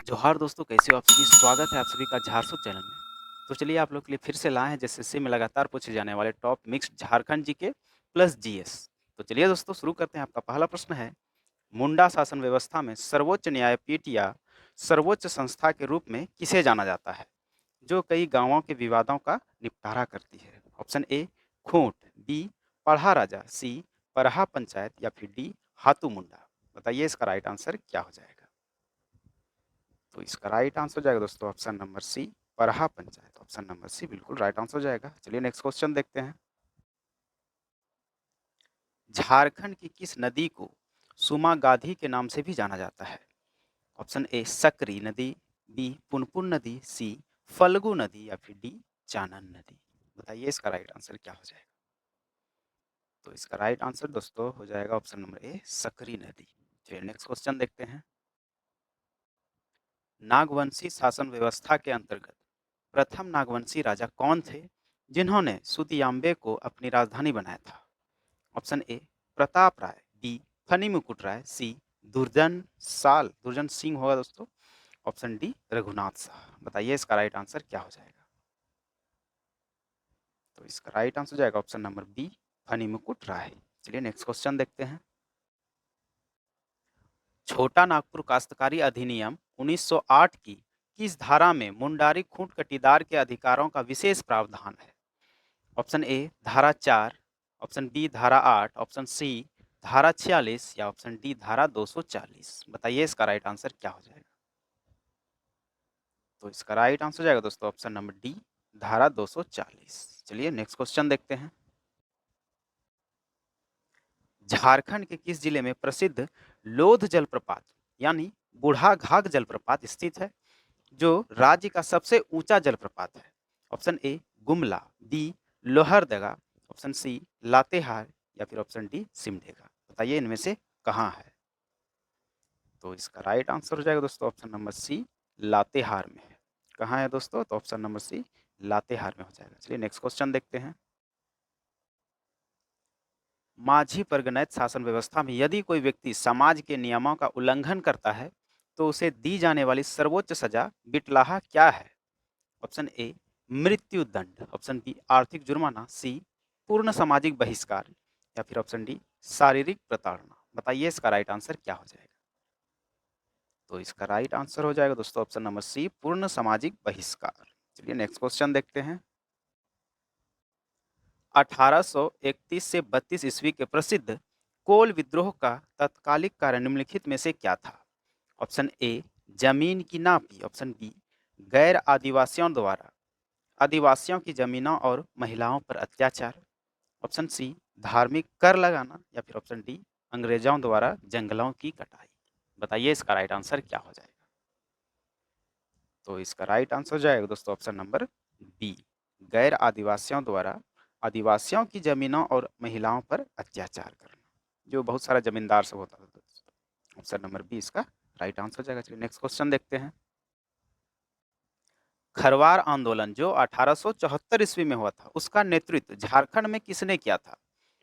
जोहार दोस्तों, कैसे हो आप सभी? स्वागत है आप सभी का झारसू चैनल में। तो चलिए आप लोग के लिए फिर से लाए हैं जेएसएससी में लगातार पूछे जाने वाले top mixed Jharkhand GK plus GS. तो चलिए दोस्तों शुरू करते हैं। आपका पहला प्रश्न है, मुंडा शासन व्यवस्था में सर्वोच्च न्यायपीठ या सर्वोच्च संस्था के रूप में किसे जाना जाता है, जो कई गाँवों के विवादों का निपटारा करती है? ऑप्शन ए खूंट, बी पढ़ा राजा, सी परहा पंचायत या फिर डी हाथू मुंडा। बताइए इसका राइट आंसर क्या हो जाएगा? तो इसका राइट आंसर हो जाएगा दोस्तों ऑप्शन नंबर सी परहा पंचायत। ऑप्शन नंबर सी बिल्कुल राइट आंसर हो जाएगा। चलिए नेक्स्ट क्वेश्चन देखते हैं। झारखंड की किस नदी को सुमा गाधी के नाम से भी जाना जाता है? ऑप्शन ए सकरी नदी, बी पुनपुन नदी, सी फल्गु नदी या फिर डी चानन नदी। बताइए इसका राइट आंसर क्या हो जाएगा? तो इसका राइट आंसर दोस्तों हो जाएगा ऑप्शन नंबर ए सकरी नदी। चलिए नेक्स्ट क्वेश्चन देखते हैं। नागवंशी शासन व्यवस्था के अंतर्गत प्रथम नागवंशी राजा कौन थे जिन्होंने सुतियाम्बे को अपनी राजधानी बनाया था? Option A Pratap Rai, B Phani Mukut Rai, सी दुर्जन सिंह होगा दोस्तों, ऑप्शन डी रघुनाथ शाह। बताइए इसका राइट आंसर क्या हो जाएगा? तो इसका राइट आंसर हो जाएगा option number B Phani Mukut राय। चलिए नेक्स्ट क्वेश्चन देखते हैं। छोटा नागपुर काश्तकारी अधिनियम 1908 की किस धारा में मुंडारी खूंट कटीदार के अधिकारों का विशेष प्रावधान है? ऑप्शन ए धारा 4, ऑप्शन बी धारा 8, ऑप्शन सी धारा 46 या ऑप्शन डी धारा 240। बताइए इसका राइट आंसर क्या हो जाएगा? तो इसका राइट आंसर हो जाएगा दोस्तों ऑप्शन नंबर डी धारा 240। चलिए नेक्स्ट क्वेश्चन देखते हैं। झारखंड के किस जिले में प्रसिद्ध लोध जलप्रपात यानी बूढ़ा घाघ जलप्रपात स्थित है, जो राज्य का सबसे ऊंचा जलप्रपात है? Option A Gumla, B Lohardaga, option C Latehar या फिर ऑप्शन डी सिमडेगा। बताइए इनमें से कहाँ है? तो इसका राइट आंसर हो जाएगा दोस्तों ऑप्शन नंबर सी लातेहार में है। कहाँ है दोस्तों? तो ऑप्शन नंबर सी लातेहार में हो जाएगा। चलिए नेक्स्ट क्वेश्चन देखते हैं। माझी परगनैत शासन व्यवस्था में यदि कोई व्यक्ति समाज के नियमों का उल्लंघन करता है तो उसे दी जाने वाली सर्वोच्च सजा बिटलाहा क्या है? ऑप्शन ए मृत्यु दंड, ऑप्शन बी आर्थिक जुर्माना, सी पूर्ण सामाजिक बहिष्कार या फिर ऑप्शन डी शारीरिक प्रताड़ना। बताइए इसका राइट आंसर क्या हो जाएगा? तो इसका राइट आंसर हो जाएगा दोस्तों ऑप्शन नंबर सी पूर्ण सामाजिक बहिष्कार। चलिए नेक्स्ट क्वेश्चन देखते हैं। 1831 से 32 ईस्वी के प्रसिद्ध कोल विद्रोह का तत्कालिक कारण निम्नलिखित में से क्या था? ऑप्शन ए जमीन की नापी, ऑप्शन बी गैर आदिवासियों की जमीनों और महिलाओं पर अत्याचार, ऑप्शन सी धार्मिक कर लगाना या फिर ऑप्शन डी अंग्रेजों द्वारा जंगलों की कटाई। बताइए इसका राइट आंसर क्या हो जाएगा? तो इसका राइट आंसर हो जाएगा दोस्तों ऑप्शन नंबर बी गैर आदिवासियों द्वारा आदिवासियों की जमीनों और महिलाओं पर अत्याचार करना, जो बहुत सारा जमींदार सब होता था दोस्तों। ऑप्शन नंबर बी इसका राइट आंसर हो जाएगा। चलिए नेक्स्ट क्वेश्चन देखते हैं। खरवार आंदोलन जो 1874 ईस्वी में हुआ था उसका नेतृत्व झारखंड में किसने किया था?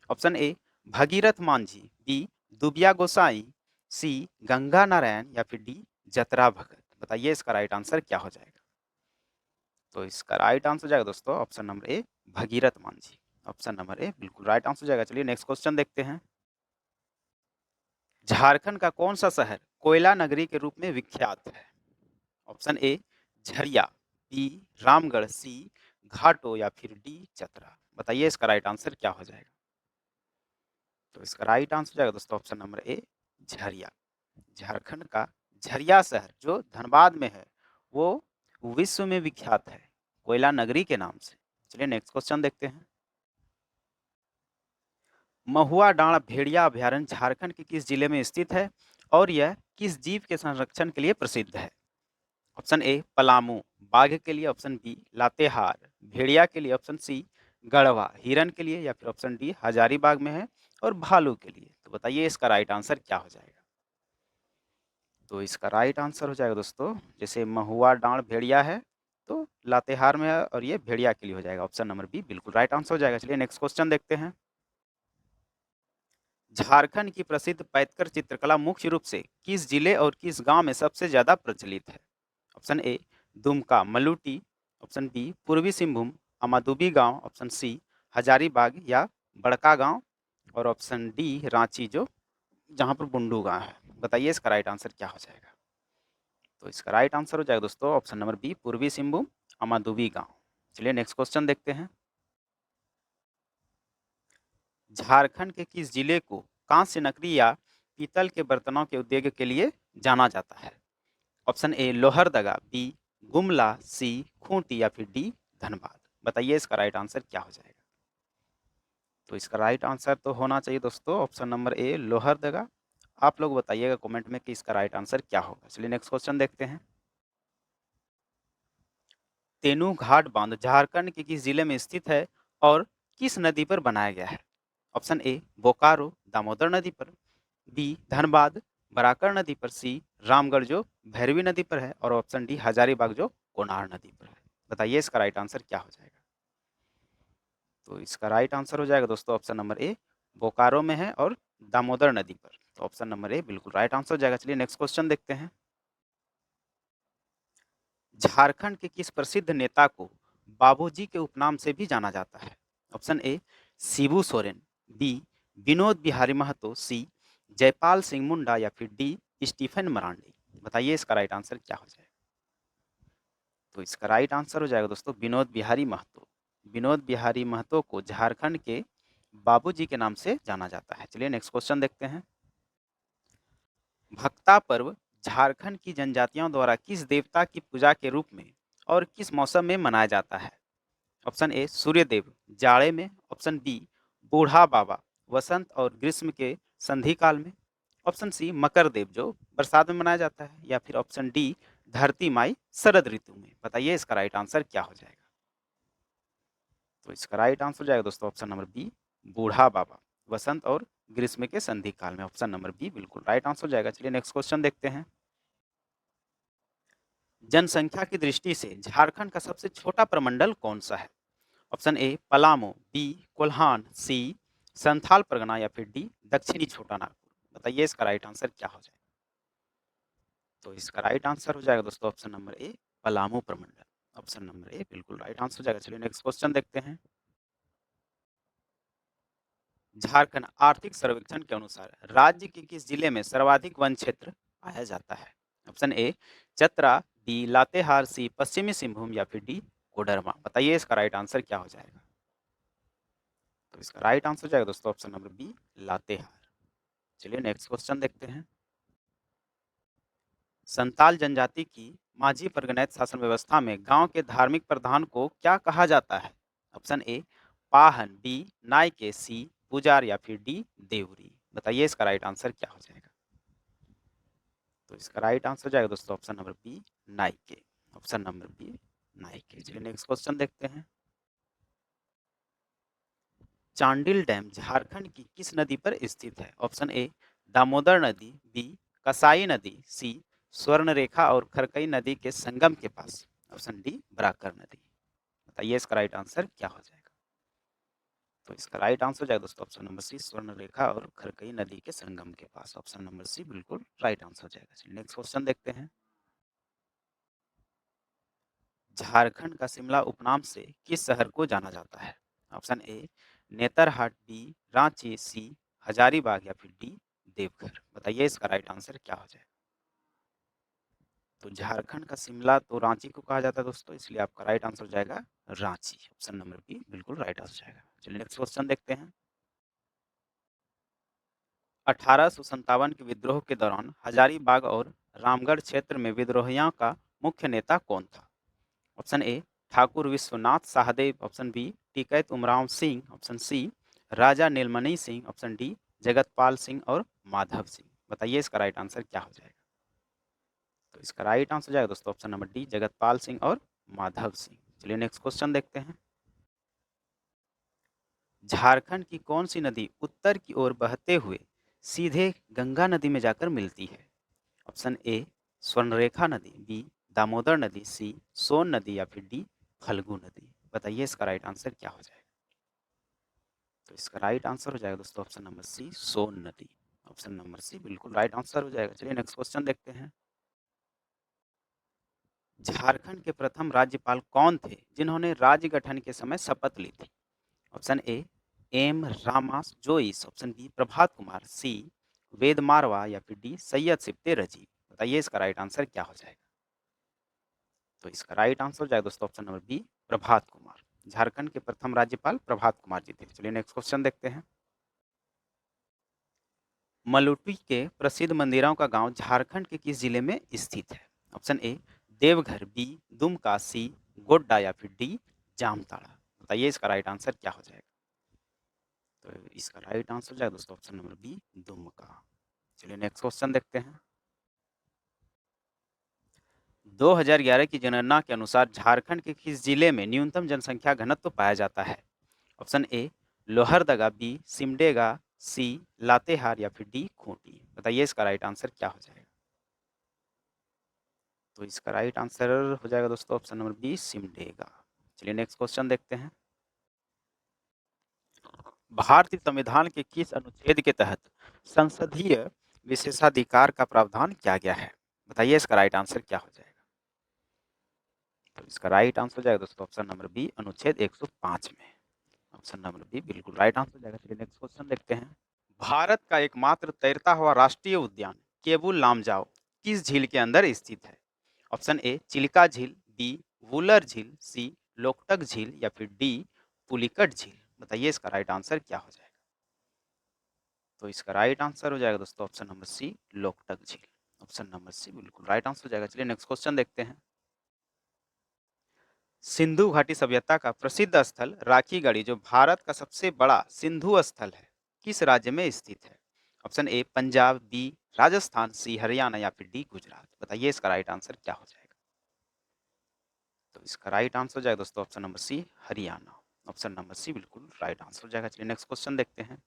Option A Bhagirath Manjhi, B Dubiya Gosai, C Ganga Narayan या फिर डी जतरा भगत। बताइए इसका राइट आंसर क्या हो जाएगा? तो इसका राइट आंसर हो जाएगा दोस्तों option number A Bhagirath Manjhi. Option number A बिल्कुल राइट आंसर हो जाएगा। चलिए नेक्स्ट क्वेश्चन देखते हैं। झारखंड का कौन सा शहर कोयला नगरी के रूप में विख्यात है? Option A Jharia, B Ramgarh, C Ghato या फिर डी चतरा। बताइए इसका राइट आंसर क्या हो जाएगा? तो इसका राइट आंसर हो जाएगा दोस्तों option number A Jharia. Jharkhand का झरिया शहर जो धनबाद में है वो विश्व में विख्यात है कोयला नगरी के नाम से। चलिए नेक्स्ट क्वेश्चन देखते हैं। महुआ डांड़ भेड़िया अभयारण्य झारखंड के किस जिले में स्थित है और यह किस जीव के संरक्षण के लिए प्रसिद्ध है? ऑप्शन ए पलामू बाघ के लिए, ऑप्शन बी लातेहार भेड़िया के लिए, ऑप्शन सी गढ़वा हिरन के लिए या फिर ऑप्शन डी हजारीबाग में है और भालू के लिए। तो बताइए इसका राइट आंसर क्या हो जाएगा? तो इसका राइट आंसर हो जाएगा दोस्तों, जैसे महुआ डांड़ भेड़िया है तो लातेहार में है और ये भेड़िया के लिए हो जाएगा। ऑप्शन नंबर बी बिल्कुल राइट आंसर हो जाएगा। चलिए नेक्स्ट क्वेश्चन देखते हैं। झारखंड की प्रसिद्ध पैतकर चित्रकला मुख्य रूप से किस जिले और किस गांव में सबसे ज्यादा प्रचलित है? Option A Dumka Maluti, option B Purbi Singhbhum अमादुबी गांव, ऑप्शन सी हजारीबाग या बड़का गांव और ऑप्शन डी रांची जो जहां पर बुंडू गांव है। बताइए इसका राइट आंसर क्या हो जाएगा। तो इसका राइट आंसर हो जाएगा दोस्तों option number B Purbi Singhbhum अमादुबी गांव। चलिए नेक्स्ट क्वेश्चन देखते हैं। झारखंड के किस जिले को कांस्य नगरी या पीतल के बर्तनों के उद्योग के लिए जाना जाता है। Option A Lohardaga, B Gumla, C Khunti या फिर डी धनबाद। बताइए इसका राइट आंसर क्या हो जाएगा। तो इसका राइट आंसर तो होना चाहिए दोस्तों ऑप्शन नंबर ए लोहरदगा। आप लोग बताइएगा कमेंट में कि इसका राइट आंसर क्या होगा। चलिए नेक्स्ट क्वेश्चन देखते हैं। तेनू घाट बांध झारखंड के किस जिले में स्थित है और किस नदी पर बनाया गया है। ऑप्शन ए बोकारो दामोदर नदी पर, बी धनबाद बराकर नदी पर, सी रामगढ़ जो भैरवी नदी पर है और ऑप्शन डी हजारीबाग जो कोनार नदी पर है। बताइए इसका राइट आंसर क्या हो जाएगा। तो इसका राइट आंसर हो जाएगा दोस्तों ऑप्शन नंबर ए बोकारो में है और दामोदर नदी पर। तो ऑप्शन नंबर ए बिल्कुल राइट आंसर हो जाएगा। चलिए नेक्स्ट क्वेश्चन देखते हैं। झारखंड के किस प्रसिद्ध नेता को बाबूजी के उपनाम से भी जाना जाता है। Option A Shibu Soren, B Vinod Bihari Mahato, C Jaipal Singh Munda या फिर डी स्टीफन मरांडी। बताइए इसका राइट आंसर क्या हो जाएगा। तो इसका राइट आंसर हो जाएगा दोस्तों विनोद बिहारी महतो। विनोद बिहारी महतो को झारखंड के बाबूजी के नाम से जाना जाता है। चलिए नेक्स्ट क्वेश्चन देखते हैं। भक्ता पर्व झारखंड की जनजातियों द्वारा किस देवता की पूजा के रूप में और किस मौसम में मनाया जाता है। ऑप्शन ए सूर्यदेव जाड़े में, ऑप्शन बी बूढ़ा बाबा वसंत और ग्रीष्म के संधि काल में, ऑप्शन सी मकर देव जो बरसात में मनाया जाता है या फिर ऑप्शन डी धरती माई शरद ऋतु में। बताइए इसका राइट आंसर क्या हो जाएगा। तो इसका राइट आंसर हो जाएगा दोस्तों ऑप्शन नंबर बी बूढ़ा बाबा वसंत और ग्रीष्म के संधि काल में। ऑप्शन नंबर बी बिल्कुल राइट आंसर हो जाएगा। चलिए नेक्स्ट क्वेश्चन देखते हैं। जनसंख्या की दृष्टि से झारखंड का सबसे छोटा प्रमंडल कौन सा है। Option A Palamu, B Kolhan, C Santhal Pargana या फिर डी दक्षिणी छोटा नागपुर। बताइए इसका राइट आंसर क्या हो जाएगा। तो इसका राइट आंसर हो जाएगा दोस्तों ऑप्शन नंबर ए पलामू प्रमंडल। ऑप्शन नंबर ए बिल्कुल राइट आंसर हो जाएगा। चलिए नेक्स्ट क्वेश्चन देखते हैं। झारखंड आर्थिक सर्वेक्षण के अनुसार राज्य के किस जिले में सर्वाधिक वन क्षेत्र पाया जाता है। Option A Chatra, D Latehar, C Pashchimi Singhbhum या फिर डी कोडरमा। बताइए इसका राइट आंसर क्या हो जाएगा। तो इसका राइट आंसर हो जाएगा दोस्तों ऑप्शन नंबर बी लातेहार। चलिए नेक्स्ट क्वेश्चन देखते हैं। संताल जनजाति की माझी परगनैत शासन व्यवस्था में गांव के धार्मिक प्रधान को क्या कहा जाता है। ऑप्शन ए पाहन, बी नायके, सी पुजार या फिर डी देवरी। बताइए इसका राइट आंसर क्या हो जाएगा। तो इसका राइट आंसर हो जाएगा दोस्तों option number B Nayake. Option number B Nayake. चलिए नेक्स्ट क्वेश्चन देखते हैं। चांडिल डैम झारखंड की किस नदी पर स्थित है। ऑप्शन ए दामोदर नदी, बी कसाई नदी, सी स्वर्णरेखा और खरकई नदी के संगम के पास, ऑप्शन डी बराकर नदी। बताइए इसका राइट आंसर क्या हो जाएगा। तो इसका राइट आंसर हो जाएगा दोस्तों ऑप्शन नंबर सी स्वर्णरेखा और खरकई नदी के संगम के पास। ऑप्शन नंबर सी बिल्कुल राइट आंसर हो जाएगा। नेक्स्ट क्वेश्चन देखते हैं। झारखंड का शिमला उपनाम से किस शहर को जाना जाता है। Option A Netarhat, B Ranchi, C Hazaribagh या फिर डी देवघर। बताइए इसका राइट आंसर क्या हो जाएगा। तो झारखंड का शिमला तो रांची को कहा जाता है दोस्तों, इसलिए आपका राइट आंसर हो जाएगा रांची। ऑप्शन नंबर बी बिल्कुल राइट आंसर जाएगा। चलिए नेक्स्ट क्वेश्चन देखते हैं। 1857 के विद्रोह के दौरान हजारीबाग और रामगढ़ क्षेत्र में विद्रोहियों का मुख्य नेता कौन था। Option A Thakur Vishwanath Sahdev, option B Tikait Umrao Singh, option C Raja Nilmani Singh, option D Jagatpal Singh और माधव सिंह। बताइए इसका राइट आंसर क्या हो जाएगा। तो इसका राइट आंसर जाएगा दोस्तों option number D Jagatpal Singh और माधव सिंह। चलिए नेक्स्ट क्वेश्चन देखते हैं। झारखंड की कौन सी नदी उत्तर की ओर बहते हुए सीधे गंगा नदी में जाकर मिलती है। ऑप्शन ए स्वर्णरेखा नदी, बी दामोदर नदी, सी सोन नदी या फिर डी फल्गु नदी। बताइए इसका राइट आंसर क्या हो जाएगा। तो इसका राइट आंसर हो जाएगा दोस्तों ऑप्शन नंबर सी सोन नदी। ऑप्शन नंबर सी बिल्कुल राइट आंसर हो जाएगा। चलिए नेक्स्ट क्वेश्चन देखते हैं। झारखंड के प्रथम राज्यपाल कौन थे जिन्होंने राज्य गठन के समय शपथ ली थी? Option A M Rama Jois, option B Prabhat Kumar, C Ved Marwah या फिर डी सैयद सिप्ते रजी। बताइए इसका राइट आंसर क्या हो जाएगा? तो इसका राइट आंसर हो जाएगा दोस्तों option number B Prabhat Kumar. Jharkhand के प्रथम राज्यपाल प्रभात कुमार जी थे। चलिए नेक्स्ट क्वेश्चन देखते हैं। मलुटी के प्रसिद्ध मंदिरों का गांव झारखंड के किस जिले में स्थित है? Option A Deoghar, B Dumka, C Godda या फिर डी जामताड़ा। बताइए इसका राइट आंसर क्या हो जाएगा? तो इसका राइट आंसर हो जाएगा दोस्तों ऑप्शन नंबर बी दुमका। चलिए नेक्स्ट क्वेश्चन देखते हैं। 2011 की जनगणना के अनुसार झारखंड के किस जिले में न्यूनतम जनसंख्या घनत्व पाया जाता है? Option A Lohardaga, B Simdega, C Latehar या फिर डी खूंटी। बताइए इसका राइट आंसर क्या हो जाएगा? तो इसका राइट आंसर हो जाएगा दोस्तों ऑप्शन नंबर बी सिमडेगा। चलिए नेक्स्ट क्वेश्चन देखते हैं। भारतीय संविधान के किस अनुच्छेद के तहत संसदीय विशेषाधिकार का प्रावधान किया गया है? बताइए इसका राइट आंसर क्या हो जाएगा? तो इसका राइट आंसर हो जाएगा दोस्तों ऑप्शन नंबर बी अनुच्छेद 105 में। ऑप्शन नंबर बी बिल्कुल राइट आंसर हो जाएगा। चलिए नेक्स्ट क्वेश्चन देखते हैं। भारत का एकमात्र तैरता हुआ राष्ट्रीय उद्यान केबुल लामजाओ किस झील के अंदर स्थित है? ऑप्शन ए चिल्का झील, बी वुलर झील, सी लोकटक झील या फिर डी पुलिकट झील। बताइए इसका राइट आंसर क्या हो जाएगा? तो इसका राइट आंसर हो जाएगा दोस्तों ऑप्शन नंबर सी लोकटक झील। ऑप्शन नंबर सी बिल्कुल राइट आंसर हो जाएगा। चलिए नेक्स्ट क्वेश्चन देखते हैं। सिंधु घाटी सभ्यता का प्रसिद्ध स्थल राखी गढ़ी जो भारत का सबसे बड़ा सिंधु स्थल है किस राज्य में स्थित है? Option A Punjab, B Rajasthan, C Haryana या फिर डी गुजरात। बताइए इसका राइट आंसर क्या हो जाएगा? तो इसका राइट आंसर हो जाएगा दोस्तों option number C Haryana. Option number C बिल्कुल राइट आंसर हो जाएगा। चलिए नेक्स्ट क्वेश्चन देखते हैं।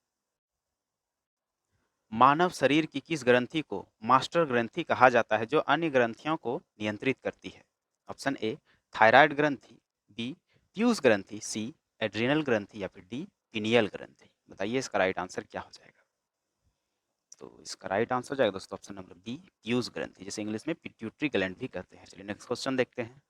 मानव शरीर की किस ग्रंथि को मास्टर ग्रंथि कहा जाता है जो अन्य ग्रंथियों को नियंत्रित करती है? ऑप्शन ए थायराइड ग्रंथि, बी पीयूष ग्रंथि, सी एड्रिनल ग्रंथि या फिर डी पिनियल ग्रंथि। बताइए इसका राइट आंसर क्या हो जाएगा? तो इसका राइट आंसर हो जाएगा दोस्तों ऑप्शन नंबर बी पीयूष ग्रंथि, जिसे इंग्लिश में पिट्यूटरी ग्लैंड भी कहते हैं। चलिए नेक्स्ट क्वेश्चन देखते हैं।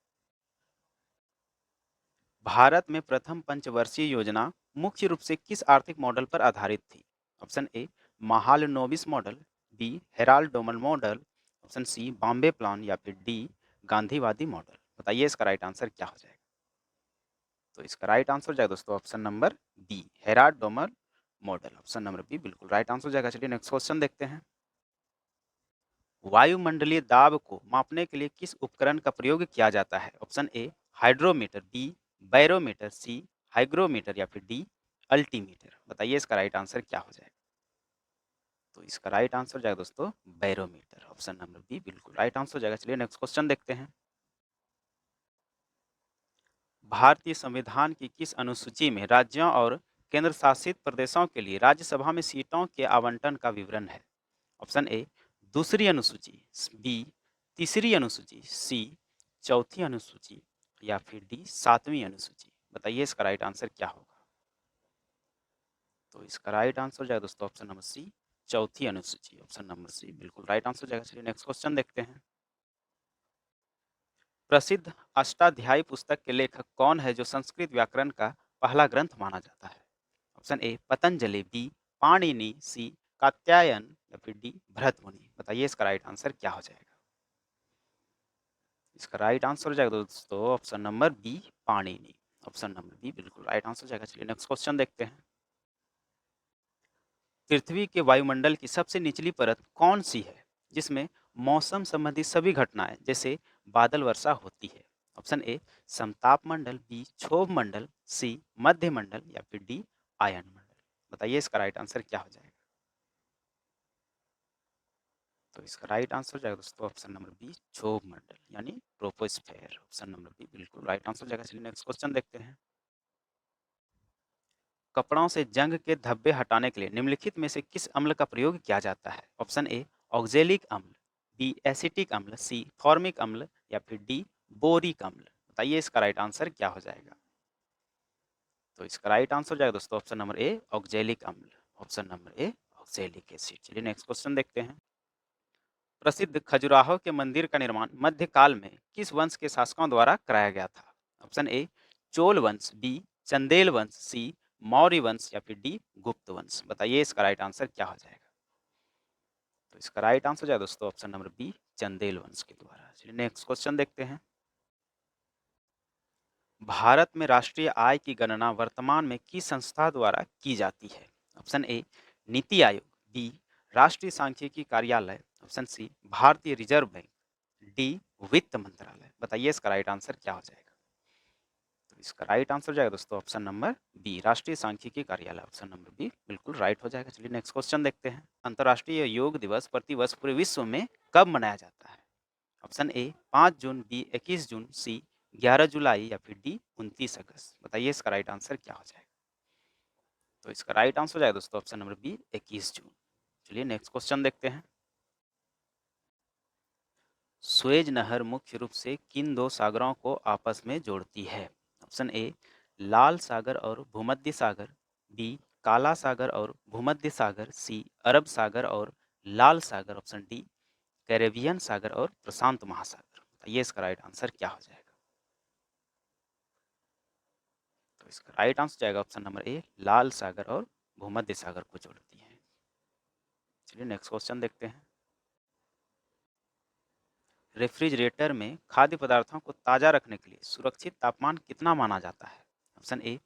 भारत में प्रथम पंचवर्षीय योजना मुख्य रूप से किस आर्थिक मॉडल पर आधारित थी? Option A Mahalanobis model, B Harrod Domar model, option C Bombay plan या फिर डी गांधीवादी मॉडल। बताइए इसका राइट आंसर क्या हो जाएगा? तो इसका राइट आंसर हो जाएगा दोस्तों option number B Harrod Domar model. Option number B बिल्कुल राइट आंसर हो जाएगा। चलिए नेक्स्ट क्वेश्चन देखते हैं। वायुमंडलीय दाब को मापने के लिए किस उपकरण का प्रयोग किया जाता है? Option A hydrometer, B barometer, C hygrometer या फिर डी अल्टीमीटर। बताइए इसका राइट आंसर क्या हो जाएगा? तो इसका राइट आंसर हो जाएगा दोस्तों बैरोमीटर। ऑप्शन नंबर बी बिल्कुल राइट आंसर हो जाएगा। चलिए नेक्स्ट क्वेश्चन देखते हैं। भारतीय संविधान की किस अनुसूची में राज्यों और केंद्र शासित प्रदेशों के लिए राज्यसभा में सीटों के आवंटन का विवरण है? ऑप्शन ए दूसरी अनुसूची, बी तीसरी अनुसूची, सी चौथी अनुसूची या फिर डी सातवीं अनुसूची। बताइए इसका राइट आंसर क्या होगा? तो इसका राइट आंसर हो जाएगा दोस्तों ऑप्शन नंबर सी चौथी अनुसूची। ऑप्शन नंबर सी बिल्कुल राइट आंसर हो जाएगा। चलिए नेक्स्ट क्वेश्चन देखते हैं। प्रसिद्ध अष्टाध्यायी पुस्तक के लेखक कौन है जो संस्कृत व्याकरण का पहला ग्रंथ माना जाता है? Option A Patanjali, B Panini, C Katyayan या फिर डी भरत मुनि। बताइए इसका राइट आंसर क्या हो जाएगा? इसका राइट आंसर हो जाएगा दोस्तों option number B Panini. Option number B बिल्कुल राइट आंसर हो जाएगा। चलिए नेक्स्ट क्वेश्चन देखते हैं। पृथ्वी के वायुमंडल की सबसे निचली परत कौन सी है जिसमें मौसम संबंधी सभी घटनाएं जैसे बादल वर्षा होती है? ऑप्शन ए समताप मंडल, बी क्षोभ मंडल, सी मध्य मंडल या फिर डी आयन मंडल। बताइए इसका राइट आंसर क्या हो जाएगा? तो इसका राइट आंसर हो जाएगा दोस्तों ऑप्शन नंबर बी क्षोभ मंडल यानी ट्रोपोस्फेयर। ऑप्शन नंबर बी बिल्कुल राइट आंसर हो जाएगा। चलिए नेक्स्ट क्वेश्चन देखते हैं। कपड़ों से जंग के धब्बे हटाने के लिए निम्नलिखित में से किस अम्ल का प्रयोग किया जाता है? ऑप्शन ए ऑक्जेलिक अम्ल, बी एसिटिक अम्ल, सी फॉर्मिक अम्ल या फिर डी बोरिक अम्ल। बताइए इसका राइट आंसर क्या हो जाएगा? तो इसका राइट आंसर हो जाएगा दोस्तों ऑप्शन नंबर ए ऑक्जेलिक अम्ल। Option number A oxalic acid. चलिए नेक्स्ट क्वेश्चन देखते हैं। प्रसिद्ध खजुराहो के मंदिर का निर्माण मध्यकाल में किस वंश के शासकों द्वारा कराया गया था? ऑप्शन ए चोल वंश, बी चंदेल वंश, सी मौर्य वंश या फिर डी गुप्त वंश। बताइए इसका राइट आंसर क्या हो जाएगा? तो इसका राइट आंसर जाए दोस्तों ऑप्शन नंबर बी चंदेल वंश के द्वारा। चलिए नेक्स्ट क्वेश्चन देखते हैं। भारत में राष्ट्रीय आय की गणना वर्तमान में किस संस्था द्वारा की जाती है? ऑप्शन ए नीति आयोग, बी राष्ट्रीय सांख्यिकी कार्यालय, ऑप्शन सी भारतीय रिजर्व बैंक, डी वित्त मंत्रालय। बताइए इसका राइट आंसर क्या हो जाएगा? तो इसका राइट आंसर जाएगा दोस्तों ऑप्शन नंबर बी राष्ट्रीय सांख्यिकी कार्यालय। ऑप्शन नंबर बी बिल्कुल राइट हो जाएगा। चलिए नेक्स्ट क्वेश्चन देखते हैं। अंतर्राष्ट्रीय योग दिवस प्रतिवर्ष पूरे विश्व में कब मनाया जाता है? ऑप्शन ए 5 जून, बी 21 जून, सी 11 जुलाई या फिर डी 29 अगस्त। बताइए इसका राइट आंसर क्या हो जाएगा? तो इसका राइट आंसर हो जाएगा दोस्तों ऑप्शन नंबर बी 21 जून। चलिए नेक्स्ट क्वेश्चन देखते हैं। स्वेज नहर मुख्य रूप से किन दो सागरों को आपस में जोड़ती है? ऑप्शन ए लाल सागर और भूमध्य सागर, बी काला सागर और भूमध्य सागर, सी अरब सागर और लाल सागर, ऑप्शन डी कैरेबियन सागर और प्रशांत महासागर। बताइए इसका राइट आंसर क्या हो जाएगा? तो इसका राइट आंसर जाएगा ऑप्शन नंबर ए लाल सागर और भूमध्य सागर को जोड़ती है। चलिए नेक्स्ट क्वेश्चन देखते हैं। रेफ्रिजरेटर में खाद्य पदार्थों को ताज़ा रखने के लिए सुरक्षित तापमान कितना माना जाता है? Option A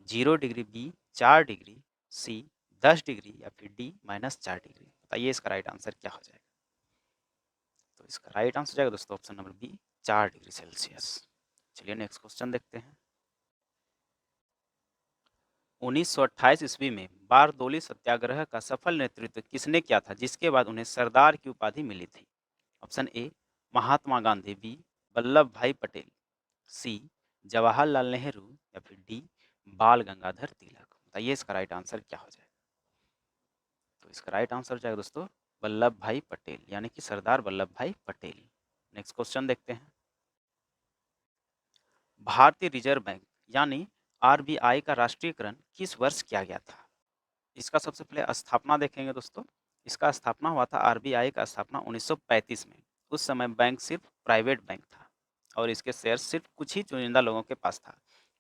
0 degree, B 4 degree, C 10 degree या फिर डी -4 डिग्री। बताइए इसका राइट आंसर क्या हो जाएगा? तो इसका राइट आंसर जाएगा दोस्तों option number B 4 degree Celsius. चलिए नेक्स्ट क्वेश्चन देखते हैं। 1928 ईस्वी में बारदोली सत्याग्रह का सफल नेतृत्व किसने किया था, जिसके बाद उन्हें सरदार की उपाधि मिली थी? Option A Mahatma Gandhi, B Vallabhbhai Patel, सी जवाहरलाल नेहरू या फिर डी बाल गंगाधर तिलक। बताइए इसका राइट आंसर क्या हो जाएगा? तो इसका राइट आंसर हो जाएगा दोस्तों वल्लभ भाई पटेल, यानी कि सरदार वल्लभ भाई पटेल। नेक्स्ट क्वेश्चन देखते हैं। भारतीय रिजर्व बैंक यानी आरबीआई का राष्ट्रीयकरण किस वर्ष किया गया था? इसका सबसे पहले स्थापना देखेंगे दोस्तों। इसका स्थापना हुआ था, आरबीआई का स्थापना 1935 में। उस समय बैंक सिर्फ प्राइवेट बैंक था और इसके शेयर सिर्फ कुछ ही चुनिंदा लोगों के पास था।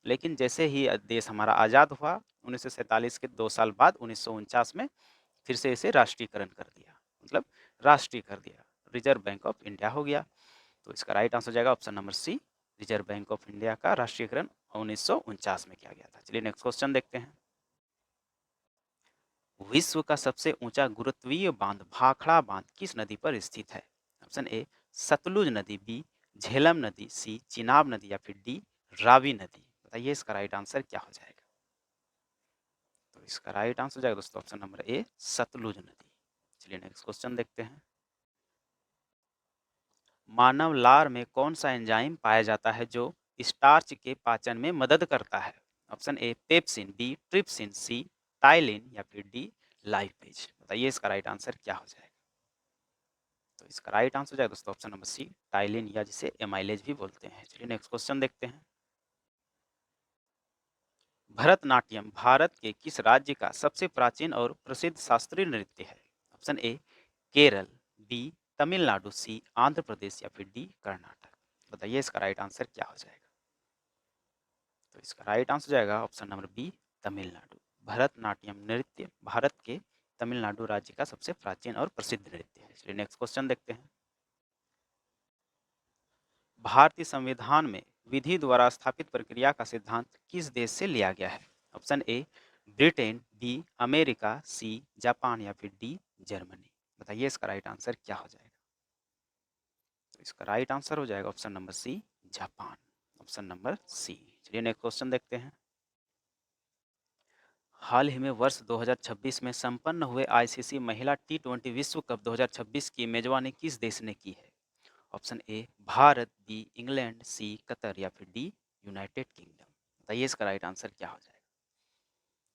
लेकिन जैसे ही देश हमारा आज़ाद हुआ 1947 के 2 साल बाद 1949 में फिर से इसे राष्ट्रीयकरण कर दिया, मतलब राष्ट्रीय कर दिया, रिजर्व बैंक ऑफ इंडिया हो गया। तो इसका राइट आंसर जाएगा option number C Reserve Bank of India का राष्ट्रीयकरण 1949 में किया गया था। चलिए नेक्स्ट क्वेश्चन देखते हैं। विश्व का सबसे ऊंचा गुरुत्वीय बांध भाखड़ा बांध किस नदी पर स्थित है? ऑप्शन ए सतलुज नदी, बी झेलम नदी, सी चिनाब नदी या फिर डी रावी नदी। बताइए इसका राइट आंसर क्या हो जाएगा? तो इसका राइट आंसर जाएगा दोस्तों ऑप्शन नंबर ए सतलुज नदी। चलिए नेक्स्ट क्वेश्चन देखते हैं। मानव लार में कौन सा एंजाइम पाया जाता है जो स्टार्च के पाचन में मदद करता है? Option A pepsin, B trypsin, C ptyalin या फिर डी लाइपेज। बताइए इसका राइट आंसर क्या हो जाएगा? तो इसका राइट आंसर जाएगा दोस्तों ऑप्शन नंबर सी टाइलिन, या जिसे एमाइलेज भी बोलते हैं। चलिए नेक्स्ट क्वेश्चन देखते हैं। भरतनाट्यम भारत के किस राज्य का सबसे प्राचीन और प्रसिद्ध शास्त्रीय नृत्य है? Option A Kerala, B Tamil Nadu, C Andhra Pradesh या फिर डी कर्नाटक। बताइए इसका राइट आंसर क्या हो जाएगा? तो इसका राइट आंसर जाएगा option number B Tamil Nadu. Bharatanatyam नृत्य भारत के तमिलनाडु राज्य का सबसे प्राचीन और प्रसिद्ध नृत्य है। चलिए नेक्स्ट क्वेश्चन देखते हैं। भारतीय संविधान में विधि द्वारा स्थापित प्रक्रिया का सिद्धांत किस देश से लिया गया है? Option A Britain, B America, C Japan या फिर डी जर्मनी। बताइए इसका राइट आंसर क्या हो जाएगा? तो इसका राइट आंसर हो जाएगा option number C Japan, option number C. चलिए नेक्स्ट क्वेश्चन देखते हैं। हाल ही में वर्ष 2026 में संपन्न हुए आईसीसी महिला टी20 विश्व कप 2026 की मेजबानी किस देश ने की है? Option A Bharat, B England, C Qatar या फिर डी यूनाइटेड किंगडम। बताइए इसका राइट आंसर क्या हो जाएगा?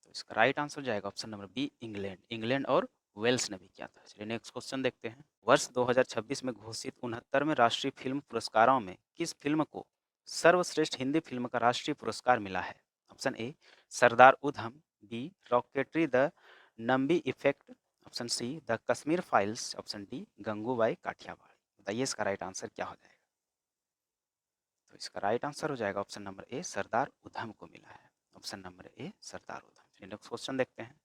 तो इसका राइट आंसर जाएगा option number B England. England और वेल्स ने भी किया था। चलिए नेक्स्ट क्वेश्चन देखते हैं। वर्ष 2026 में घोषित 69वें राष्ट्रीय फिल्म पुरस्कारों में किस फिल्म को सर्वश्रेष्ठ हिंदी फिल्म का राष्ट्रीय पुरस्कार मिला है? Option A Sardar Udham, B rocketry the Nambi effect, option C the Kashmir files, option D Gangubai Kathiawadi. बताइए इसका राइट आंसर क्या हो जाएगा। तो इसका राइट आंसर हो जाएगा ऑप्शन नंबर ए, सरदार उधम को मिला है। Option number A, Sardar Udham. Next question देखते हैं।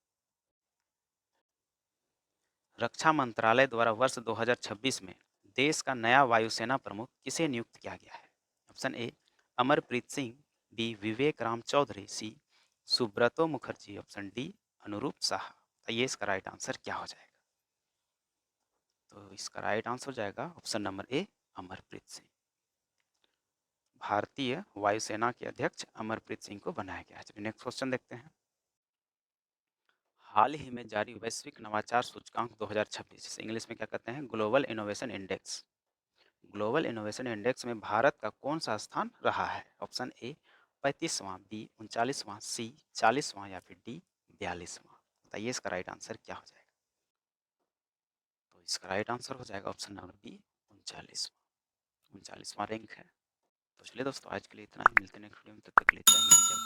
रक्षा मंत्रालय द्वारा वर्ष 2026 में देश का नया वायुसेना प्रमुख किसे नियुक्त किया गया है। Option A, Amarpreet Singh, B, Vivek Ram Chaudhari, C, Subroto Mukherjee, option D, Anurup Saha. बताइए इसका राइट आंसर क्या हो जाएगा। तो इसका राइट आंसर हो जाएगा option number A, Amarpreet Singh. भारतीय वायुसेना के अध्यक्ष अमरप्रीत सिंह को बनाया गया है। चलिए नेक्स्ट क्वेश्चन देखते हैं। हाल ही में जारी वैश्विक नवाचार सूचकांक 2026, जिसे इंग्लिश में क्या कहते हैं, global innovation index. Global innovation index में भारत का कौन सा स्थान रहा है। ऑप्शन ए 35वां, बी 39वां, सी 40वां या फिर डी 42वां। बताइए इसका राइट आंसर क्या हो जाएगा। तो इसका राइट आंसर हो जाएगा ऑप्शन नंबर बी 39वां। 39वां रैंक है। तो चलिए दोस्तों, आज के लिए इतना ही। मिलते हैं नेक्स्ट वीडियो में, तब तक के लिए जय हिंद, जय भारत।